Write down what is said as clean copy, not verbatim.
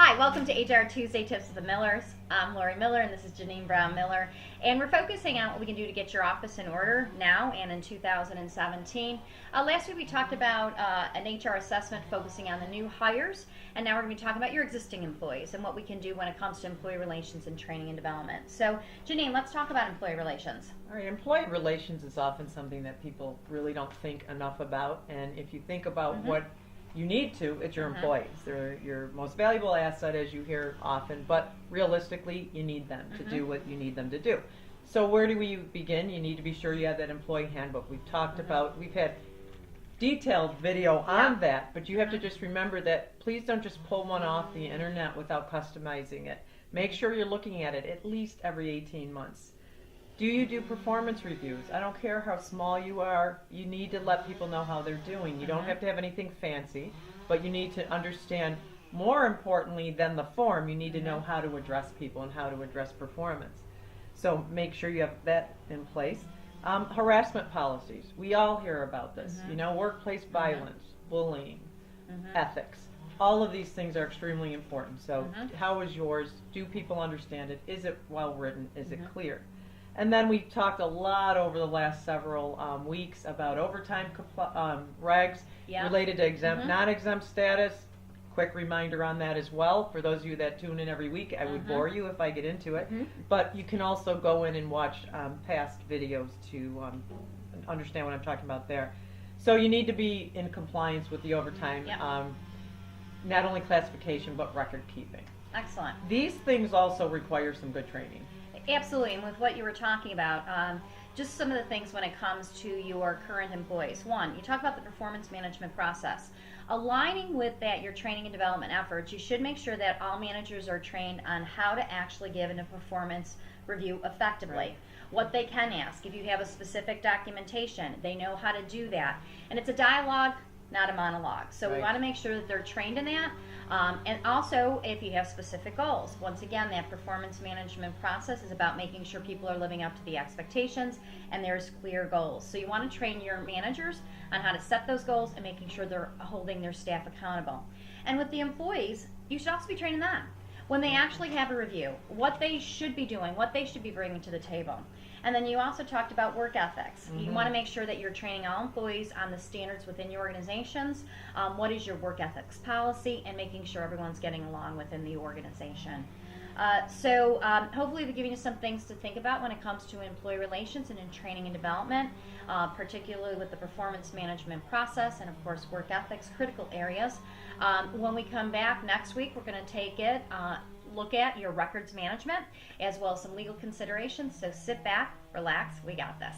Hi, welcome to HR Tuesday Tips with the Millers. I'm Lori Miller and this is Janine Brown Miller. And we're focusing on what we can do to get your office in order now and in 2017. Last week we talked about an HR assessment focusing on the new hires, and now we're going to be talking about your existing employees and what we can do when it comes to employee relations and training and development. So Janine, let's talk about employee relations. All right, employee relations is often something that people really don't think enough about, and if you think about what you need to, it's your employees. They're your most valuable asset, as you hear often, but realistically, you need them to do what you need them to do. So where do we begin? You need to be sure you have that employee handbook. We've talked about, we've had detailed video on that, but you have to just remember that please don't just pull one off the internet without customizing it. Make sure you're looking at it at least every 18 months. Do you do performance reviews? I don't care how small you are, you need to let people know how they're doing. You don't have to have anything fancy, but you need to understand, more importantly than the form, you need to know how to address people and how to address performance. So make sure you have that in place. Harassment policies, we all hear about this. You know, workplace violence, bullying, ethics. All of these things are extremely important. So how is yours? Do people understand it? Is it well written? Is it clear? And then we talked a lot over the last several weeks about overtime regs related to exempt, non-exempt status. Quick reminder on that as well. For those of you that tune in every week, I would bore you if I get into it. But you can also go in and watch past videos to understand what I'm talking about there. So you need to be in compliance with the overtime, not only classification but record keeping. Excellent. These things also require some good training. Absolutely, and with what you were talking about, just some of the things when it comes to your current employees. One, you talk about the performance management process. Aligning with that, your training and development efforts, you should make sure that all managers are trained on how to actually give a performance review effectively. What they can ask. If you have a specific documentation, they know how to do that. And it's a dialogue, not a monologue. So we want to make sure that they're trained in that. And also, if you have specific goals, once again, that performance management process is about making sure people are living up to the expectations and there's clear goals. So you want to train your managers on how to set those goals and making sure they're holding their staff accountable. And with the employees, you should also be training them when they actually have a review, what they should be doing, what they should be bringing to the table. And then you also talked about work ethics. You want to make sure that you're training all employees on the standards within your organizations. What is your work ethics policy, and making sure everyone's getting along within the organization. So hopefully they're giving you some things to think about when it comes to employee relations and in training and development, particularly with the performance management process and of course work ethics, critical areas. When we come back next week, we're going to take it look at your records management as well as some legal considerations. So sit back, relax, we got this.